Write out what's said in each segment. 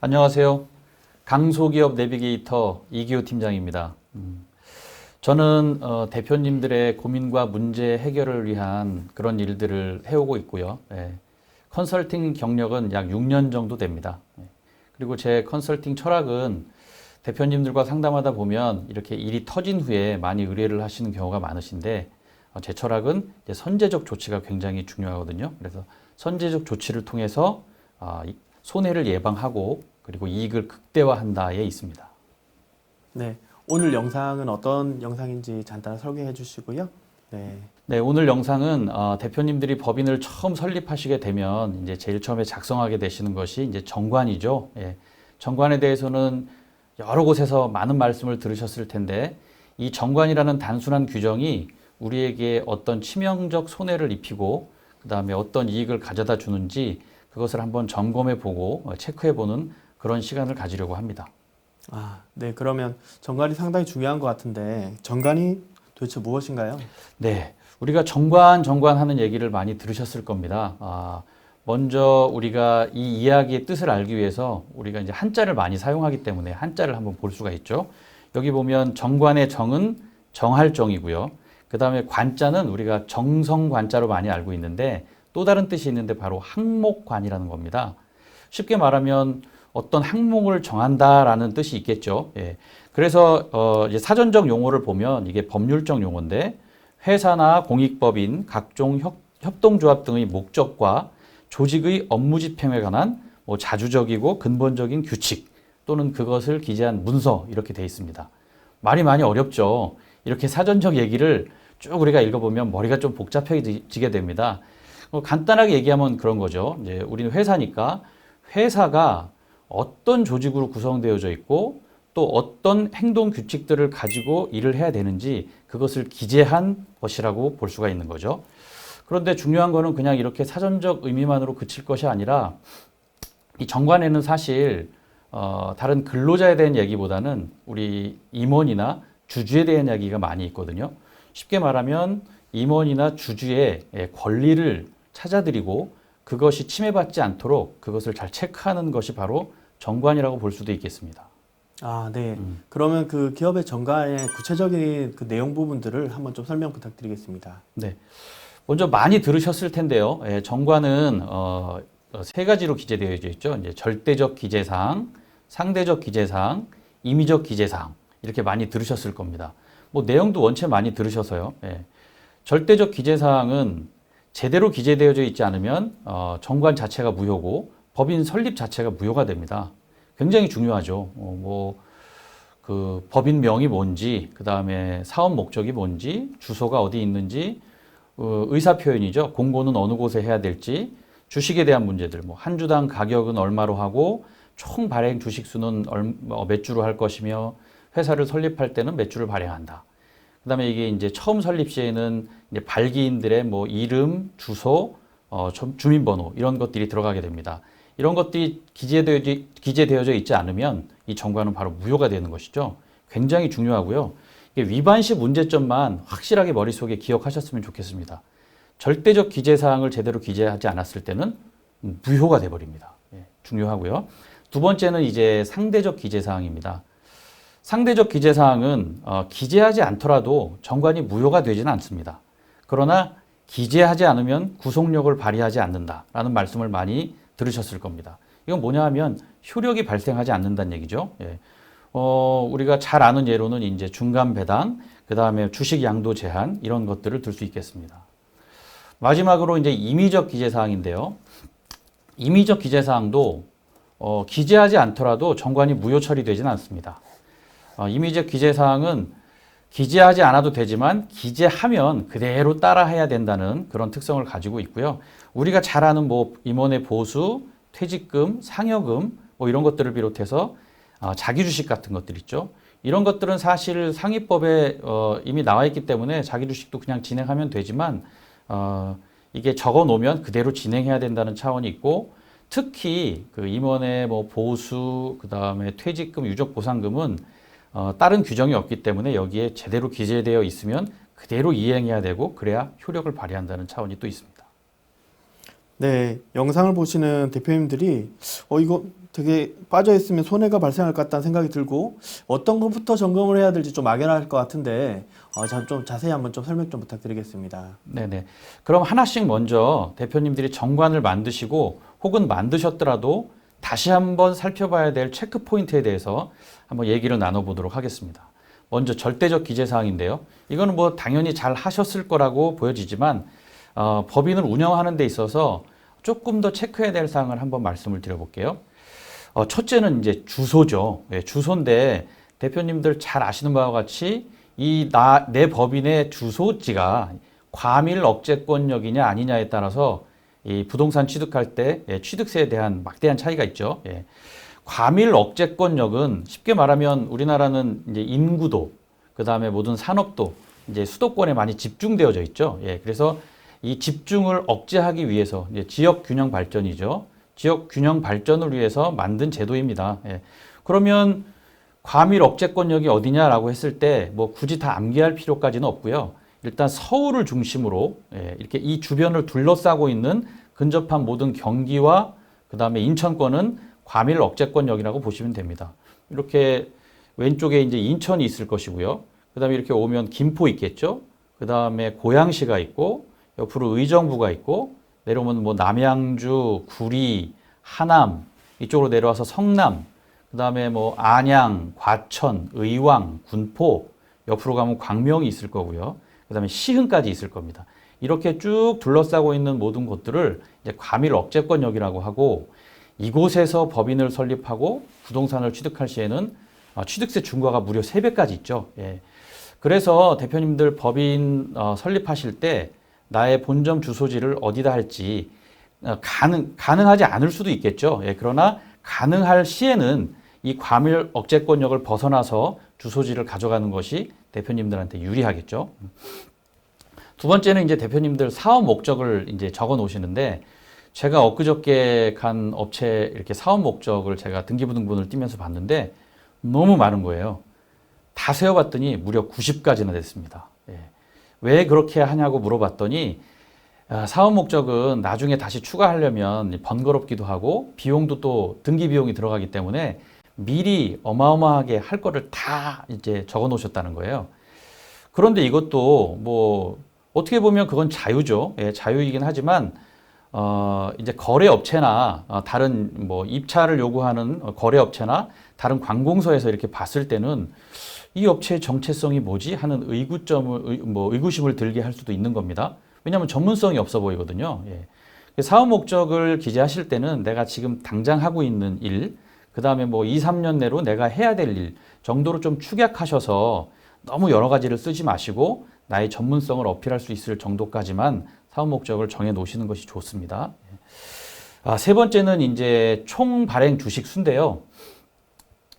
안녕하세요. 강소기업 내비게이터 이기호 팀장입니다. 저는 대표님들의 고민과 문제 해결을 위한 그런 일들을 해오고 있고요. 예. 컨설팅 경력은 약 6년 정도 됩니다. 예. 그리고 제 컨설팅 철학은 대표님들과 상담하다 보면 이렇게 일이 터진 후에 많이 의뢰를 하시는 경우가 많으신데 제 철학은 이제 선제적 조치가 굉장히 중요하거든요. 그래서 선제적 조치를 통해서 손해를 예방하고 그리고 이익을 극대화한다에 있습니다. 네, 오늘 영상은 어떤 영상인지 간단히 설명해 주시고요. 네, 오늘 영상은 대표님들이 법인을 처음 설립하시게 되면 이제 제일 처음에 작성하게 되시는 것이 이제 정관이죠. 예, 정관에 대해서는 여러 곳에서 많은 말씀을 들으셨을 텐데 이 정관이라는 단순한 규정이 우리에게 어떤 치명적 손해를 입히고 그 다음에 어떤 이익을 가져다 주는지 그것을 한번 점검해 보고 체크해 보는 그런 시간을 가지려고 합니다. 네, 그러면 정관이 상당히 중요한 것 같은데 정관이 도대체 무엇인가요? 네, 우리가 정관 하는 얘기를 많이 들으셨을 겁니다. 먼저 우리가 이 이야기의 뜻을 알기 위해서 우리가 이제 한자를 많이 사용하기 때문에 한자를 한번 볼 수가 있죠. 여기 보면 정관의 정은 정할 정이고요. 그 다음에 관자는 우리가 정성관자로 많이 알고 있는데 또 다른 뜻이 있는데 바로 항목관이라는 겁니다. 쉽게 말하면 어떤 항목을 정한다라는 뜻이 있겠죠. 예. 그래서 이제 사전적 용어를 보면 이게 법률적 용어인데 회사나 공익법인, 각종 협동조합 등의 목적과 조직의 업무 집행에 관한 자주적이고 근본적인 규칙 또는 그것을 기재한 문서 이렇게 되어 있습니다. 말이 많이 어렵죠. 이렇게 사전적 얘기를 쭉 우리가 읽어보면 머리가 좀 복잡해지게 됩니다. 간단하게 얘기하면 그런 거죠. 이제 우리는 회사니까 회사가 어떤 조직으로 구성되어져 있고 또 어떤 행동 규칙들을 가지고 일을 해야 되는지 그것을 기재한 것이라고 볼 수가 있는 거죠. 그런데 중요한 거는 그냥 이렇게 사전적 의미만으로 그칠 것이 아니라 이 정관에는 사실 다른 근로자에 대한 얘기보다는 우리 임원이나 주주에 대한 이야기가 많이 있거든요. 쉽게 말하면 임원이나 주주의 권리를 찾아드리고 그것이 침해받지 않도록 그것을 잘 체크하는 것이 바로 정관이라고 볼 수도 있겠습니다. 네. 그러면 그 기업의 정관의 구체적인 그 내용 부분들을 한번 좀 설명 부탁드리겠습니다. 네. 먼저 많이 들으셨을 텐데요. 정관은 세 가지로 기재되어 있죠. 이제 절대적 기재사항, 상대적 기재사항, 임의적 기재사항 이렇게 많이 들으셨을 겁니다. 내용도 원체 많이 들으셔서요. 절대적 기재사항은 제대로 기재되어져 있지 않으면 정관 자체가 무효고 법인 설립 자체가 무효가 됩니다. 굉장히 중요하죠. 그 법인명이 뭔지, 그 다음에 사업 목적이 뭔지, 주소가 어디 있는지, 의사 표현이죠. 공고는 어느 곳에 해야 될지, 주식에 대한 문제들, 한 주당 가격은 얼마로 하고, 총 발행 주식 수는 몇 주로 할 것이며, 회사를 설립할 때는 몇 주를 발행한다. 그 다음에 이게 이제 처음 설립 시에는 이제 발기인들의 이름, 주소, 주민번호 이런 것들이 들어가게 됩니다. 이런 것들이 기재되어져 있지 않으면 이 정관은 바로 무효가 되는 것이죠. 굉장히 중요하고요. 위반 시 문제점만 확실하게 머릿속에 기억하셨으면 좋겠습니다. 절대적 기재사항을 제대로 기재하지 않았을 때는 무효가 돼버립니다. 중요하고요. 두 번째는 이제 상대적 기재사항입니다. 상대적 기재사항은 기재하지 않더라도 정관이 무효가 되지는 않습니다. 그러나 기재하지 않으면 구속력을 발휘하지 않는다라는 말씀을 많이 들으셨을 겁니다. 이건 뭐냐 하면 효력이 발생하지 않는다는 얘기죠. 우리가 잘 아는 예로는 이제 중간 배당, 그 다음에 주식 양도 제한 이런 것들을 들 수 있겠습니다. 마지막으로 이제 임의적 기재사항인데요. 임의적 기재사항도 기재하지 않더라도 정관이 무효 처리되지는 않습니다. 임의적 기재사항은 기재하지 않아도 되지만 기재하면 그대로 따라해야 된다는 그런 특성을 가지고 있고요. 우리가 잘 아는 임원의 보수, 퇴직금, 상여금 이런 것들을 비롯해서 자기 주식 같은 것들 있죠. 이런 것들은 사실 상위법에 이미 나와 있기 때문에 자기 주식도 그냥 진행하면 되지만 이게 적어 놓으면 그대로 진행해야 된다는 차원이 있고 특히 그 임원의 보수, 그 다음에 퇴직금, 유족 보상금은 다른 규정이 없기 때문에 여기에 제대로 기재되어 있으면 그대로 이행해야 되고 그래야 효력을 발휘한다는 차원이 또 있습니다. 네, 영상을 보시는 대표님들이 이거 되게 빠져 있으면 손해가 발생할 것 같다는 생각이 들고 어떤 것부터 점검을 해야 될지 좀 막연할 것 같은데 좀 자세히 한번 좀 설명 좀 부탁드리겠습니다. 네네. 그럼 하나씩 먼저 대표님들이 정관을 만드시고 혹은 만드셨더라도 다시 한번 살펴봐야 될 체크 포인트에 대해서 한번 얘기를 나눠보도록 하겠습니다. 먼저 절대적 기재사항인데요. 이거는 뭐 당연히 잘 하셨을 거라고 보여지지만 법인을 운영하는 데 있어서 조금 더 체크해야 될 사항을 한번 말씀을 드려볼게요. 첫째는 이제 주소죠. 예, 주소인데 대표님들 잘 아시는 바와 같이 내 법인의 주소지가 과밀 억제권역이냐 아니냐에 따라서 이 부동산 취득할 때 취득세에 대한 막대한 차이가 있죠. 예. 과밀 억제권역은 쉽게 말하면 우리나라는 이제 인구도, 그 다음에 모든 산업도 이제 수도권에 많이 집중되어져 있죠. 예. 그래서 이 집중을 억제하기 위해서 이제 지역 균형 발전이죠. 지역 균형 발전을 위해서 만든 제도입니다. 예. 그러면 과밀 억제권역이 어디냐라고 했을 때 뭐 굳이 다 암기할 필요까지는 없고요. 일단 서울을 중심으로 이렇게 이 주변을 둘러싸고 있는 근접한 모든 경기와 그 다음에 인천권은 과밀 억제권역이라고 보시면 됩니다. 이렇게 왼쪽에 이제 인천이 있을 것이고요. 그 다음에 이렇게 오면 김포 있겠죠. 그 다음에 고양시가 있고 옆으로 의정부가 있고 내려오면 뭐 남양주, 구리, 하남 이쪽으로 내려와서 성남, 그 다음에 뭐 안양, 과천, 의왕, 군포 옆으로 가면 광명이 있을 거고요. 그 다음에 시흥까지 있을 겁니다. 이렇게 쭉 둘러싸고 있는 모든 곳들을 이제 과밀 억제권역이라고 하고 이곳에서 법인을 설립하고 부동산을 취득할 시에는 취득세 중과가 무려 3배까지 있죠. 예. 그래서 대표님들 법인 설립하실 때 나의 본점 주소지를 어디다 할지 가능하지 않을 수도 있겠죠. 예. 그러나 가능할 시에는 이 과밀 억제권역을 벗어나서 주소지를 가져가는 것이 대표님들한테 유리하겠죠. 두 번째는 이제 대표님들 사업 목적을 이제 적어 놓으시는데 제가 엊그저께 간 업체 이렇게 사업 목적을 제가 등기부등본을 띄면서 봤는데 너무 많은 거예요. 다 세어봤더니 무려 90가지나 됐습니다. 예. 왜 그렇게 하냐고 물어봤더니 사업 목적은 나중에 다시 추가하려면 번거롭기도 하고 비용도 또 등기 비용이 들어가기 때문에 미리 어마어마하게 할 거를 다 이제 적어 놓으셨다는 거예요. 그런데 이것도 뭐 어떻게 보면 그건 자유죠. 예, 자유이긴 하지만 이제 거래업체나 다른 뭐 입찰을 요구하는 거래업체나 다른 관공서에서 이렇게 봤을 때는 이 업체의 정체성이 뭐지 하는 의구심을 들게 할 수도 있는 겁니다. 왜냐하면 전문성이 없어 보이거든요. 예. 사업 목적을 기재하실 때는 내가 지금 당장 하고 있는 일, 그 다음에 뭐 2, 3년 내로 내가 해야 될 일 정도로 좀 축약하셔서 너무 여러 가지를 쓰지 마시고 나의 전문성을 어필할 수 있을 정도까지만 사업 목적을 정해 놓으시는 것이 좋습니다. 세 번째는 이제 총 발행 주식 수인데요.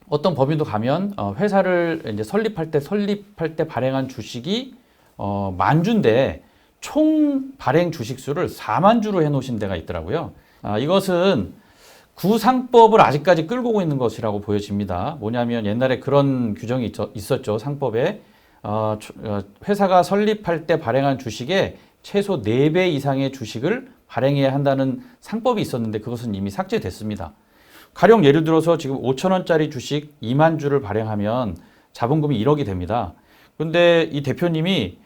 어떤 법인도 가면 회사를 이제 설립할 때 발행한 주식이 만 주인데 총 발행 주식 수를 4만 주로 해 놓으신 데가 있더라고요. 이것은 구상법을 아직까지 끌고 오고 있는 것이라고 보여집니다. 뭐냐면 옛날에 그런 규정이 있었죠. 상법에 회사가 설립할 때 발행한 주식의 최소 4배 이상의 주식을 발행해야 한다는 상법이 있었는데 그것은 이미 삭제됐습니다. 가령 예를 들어서 지금 5,000원짜리 주식 2만 주를 발행하면 자본금이 1억이 됩니다. 그런데 이 대표님이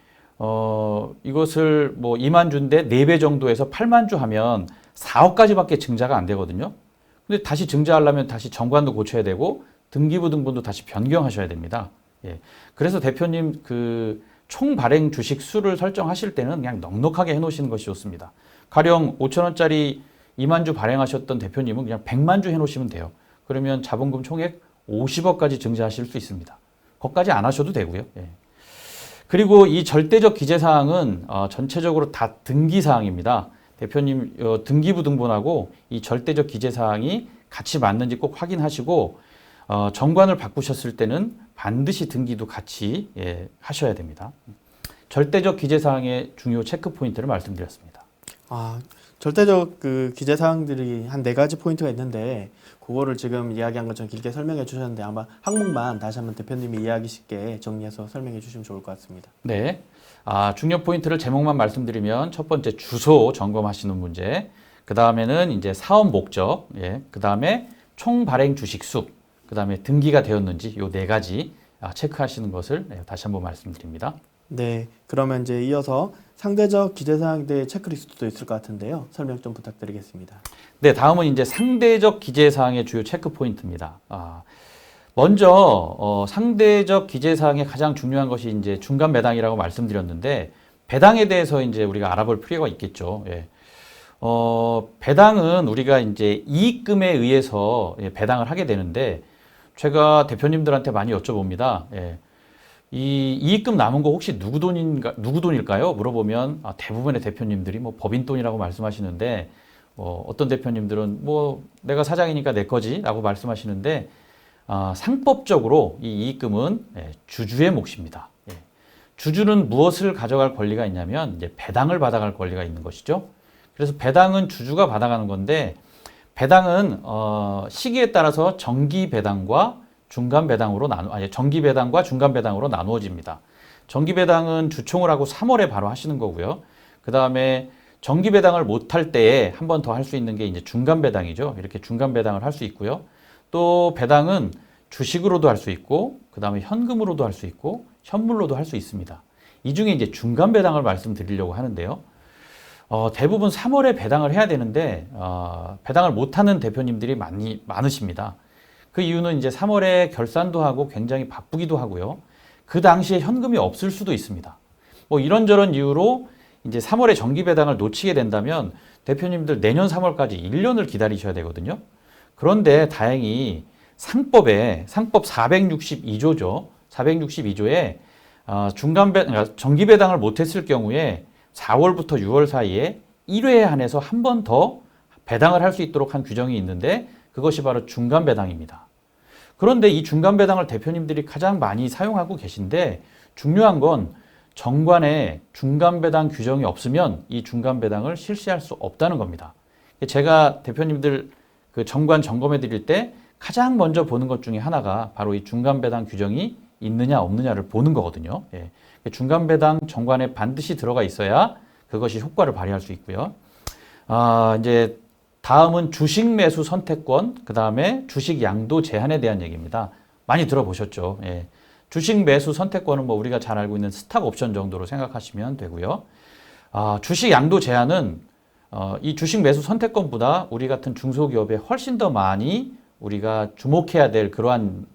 이것을 뭐 2만 주인데 4배 정도에서 8만 주 하면 4억까지밖에 증자가 안 되거든요. 근데 다시 증자하려면 다시 정관도 고쳐야 되고 등기부등본도 다시 변경하셔야 됩니다. 예. 그래서 대표님 그 총 발행 주식 수를 설정하실 때는 그냥 넉넉하게 해놓으시는 것이 좋습니다. 가령 5,000원짜리 2만 주 발행하셨던 대표님은 그냥 100만 주 해놓으시면 돼요. 그러면 자본금 총액 50억까지 증자하실 수 있습니다. 거기까지 안 하셔도 되고요. 예. 그리고 이 절대적 기재사항은 전체적으로 다 등기사항입니다. 대표님 등기부등본하고 이 절대적 기재사항이 같이 맞는지 꼭 확인하시고 정관을 바꾸셨을 때는 반드시 등기도 같이 하셔야 됩니다. 절대적 기재사항의 중요 체크 포인트를 말씀드렸습니다. 절대적 그 기재 사항들이 한 4가지 포인트가 있는데 그거를 지금 이야기한 것처럼 길게 설명해 주셨는데 아마 항목만 다시 한번 대표님이 이해하기 쉽게 정리해서 설명해 주시면 좋을 것 같습니다. 네. 중요 포인트를 제목만 말씀드리면 첫 번째 주소 점검하시는 문제, 그 다음에는 이제 사업 목적, 예, 그 다음에 총 발행 주식 수, 그 다음에 등기가 되었는지 요 네 가지 체크하시는 것을 다시 한번 말씀드립니다. 네, 그러면 이제 이어서 상대적 기재사항에 대해 체크리스트도 있을 것 같은데요. 설명 좀 부탁드리겠습니다. 네, 다음은 이제 상대적 기재사항의 주요 체크 포인트입니다. 먼저 상대적 기재사항의 가장 중요한 것이 이제 중간 배당이라고 말씀드렸는데 배당에 대해서 이제 우리가 알아볼 필요가 있겠죠. 예. 배당은 우리가 이제 이익금에 의해서 배당을 하게 되는데 제가 대표님들한테 많이 여쭤봅니다. 예. 이 이익금 남은 거 혹시 누구 돈일까요? 물어보면 대부분의 대표님들이 뭐 법인 돈이라고 말씀하시는데 어떤 대표님들은 뭐 내가 사장이니까 내 거지라고 말씀하시는데 상법적으로 이 이익금은 주주의 몫입니다. 예. 주주는 무엇을 가져갈 권리가 있냐면 이제 배당을 받아갈 권리가 있는 것이죠. 그래서 배당은 주주가 받아가는 건데 배당은 시기에 따라서 정기 배당과 중간 배당으로 정기 배당과 중간 배당으로 나누어집니다. 정기 배당은 주총을 하고 3월에 바로 하시는 거고요. 그 다음에 정기 배당을 못 할 때에 한 번 더 할 수 있는 게 이제 중간 배당이죠. 이렇게 중간 배당을 할 수 있고요. 또 배당은 주식으로도 할 수 있고, 그 다음에 현금으로도 할 수 있고, 현물로도 할 수 있습니다. 이 중에 이제 중간 배당을 말씀드리려고 하는데요. 대부분 3월에 배당을 해야 되는데 배당을 못하는 대표님들이 많으십니다. 그 이유는 이제 3월에 결산도 하고 굉장히 바쁘기도 하고요. 그 당시에 현금이 없을 수도 있습니다. 뭐 이런저런 이유로 이제 3월에 정기 배당을 놓치게 된다면 대표님들 내년 3월까지 1년을 기다리셔야 되거든요. 그런데 다행히 상법 462조죠. 462조에 정기 배당을 못했을 경우에 4월부터 6월 사이에 1회에 한해서 한 번 더 배당을 할 수 있도록 한 규정이 있는데 그것이 바로 중간 배당입니다. 그런데 이 중간 배당을 대표님들이 가장 많이 사용하고 계신데 중요한 건 정관에 중간 배당 규정이 없으면 이 중간 배당을 실시할 수 없다는 겁니다. 제가 대표님들 그 정관 점검해 드릴 때 가장 먼저 보는 것 중에 하나가 바로 이 중간 배당 규정이 있느냐 없느냐를 보는 거거든요. 예. 중간 배당 정관에 반드시 들어가 있어야 그것이 효과를 발휘할 수 있고요. 이제 다음은 주식 매수 선택권, 그 다음에 주식 양도 제한에 대한 얘기입니다. 많이 들어보셨죠? 예. 주식 매수 선택권은 뭐 우리가 잘 알고 있는 스탁 옵션 정도로 생각하시면 되고요. 주식 양도 제한은 이 주식 매수 선택권보다 우리 같은 중소기업에 훨씬 더 많이 우리가 주목해야 될 그러한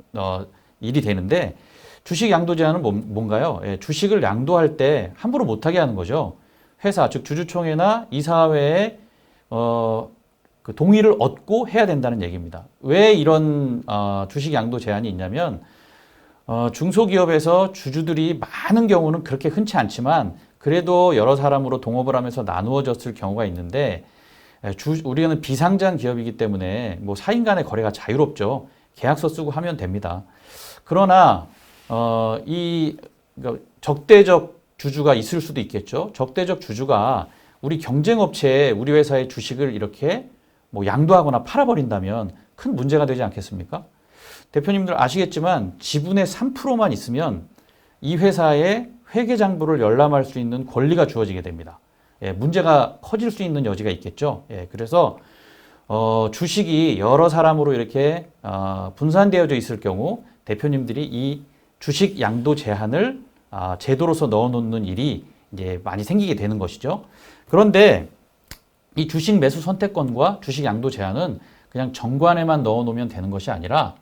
일이 되는데 주식 양도 제한은 뭔가요? 예, 주식을 양도할 때 함부로 못하게 하는 거죠. 회사, 즉 주주총회나 이사회에 그 동의를 얻고 해야 된다는 얘기입니다. 왜 이런 주식 양도 제한이 있냐면 중소기업에서 주주들이 많은 경우는 그렇게 흔치 않지만 그래도 여러 사람으로 동업을 하면서 나누어졌을 경우가 있는데 우리는 비상장 기업이기 때문에 뭐 사인 간의 거래가 자유롭죠. 계약서 쓰고 하면 됩니다. 그러나 그러니까 적대적 주주가 있을 수도 있겠죠. 적대적 주주가 우리 경쟁업체에 우리 회사의 주식을 이렇게 뭐 양도하거나 팔아버린다면 큰 문제가 되지 않겠습니까? 대표님들 아시겠지만 지분의 3%만 있으면 이 회사의 회계장부를 열람할 수 있는 권리가 주어지게 됩니다. 예, 문제가 커질 수 있는 여지가 있겠죠. 예, 그래서 주식이 여러 사람으로 이렇게 분산되어져 있을 경우 대표님들이 이 주식 양도 제한을 제도로서 넣어놓는 일이 이제 많이 생기게 되는 것이죠. 그런데 이 주식 매수 선택권과 주식 양도 제한은 그냥 정관에만 넣어놓으면 되는 것이 아니라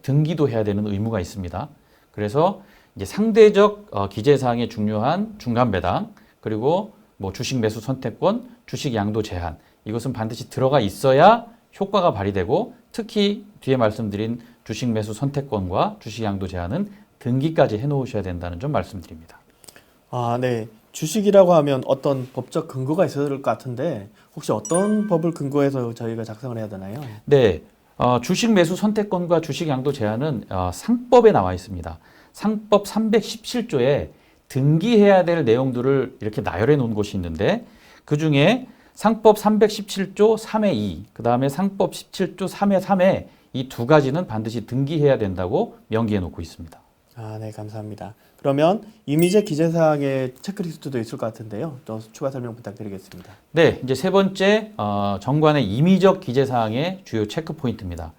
등기도 해야 되는 의무가 있습니다. 그래서 이제 상대적 기재사항에 중요한 중간 배당 그리고 뭐 주식 매수 선택권, 주식 양도 제한 이것은 반드시 들어가 있어야 효과가 발휘되고 특히 뒤에 말씀드린 주식 매수 선택권과 주식 양도 제한은 등기까지 해놓으셔야 된다는 점 말씀드립니다. 네. 주식이라고 하면 어떤 법적 근거가 있어야 될 것 같은데 혹시 어떤 법을 근거해서 저희가 작성을 해야 되나요? 네. 주식 매수 선택권과 주식 양도 제한은 상법에 나와 있습니다. 상법 317조에 등기해야 될 내용들을 이렇게 나열해 놓은 곳이 있는데 그 중에 상법 317조 3회 2, 그 다음에 상법 17조 3회 3회 이 두 가지는 반드시 등기해야 된다고 명기해 놓고 있습니다. 네, 감사합니다. 그러면 이미지 기재사항의 체크리스트도 있을 것 같은데요. 또 추가 설명 부탁드리겠습니다. 네, 이제 세 번째 정관의 임의적 기재 사항의 주요 체크 포인트입니다.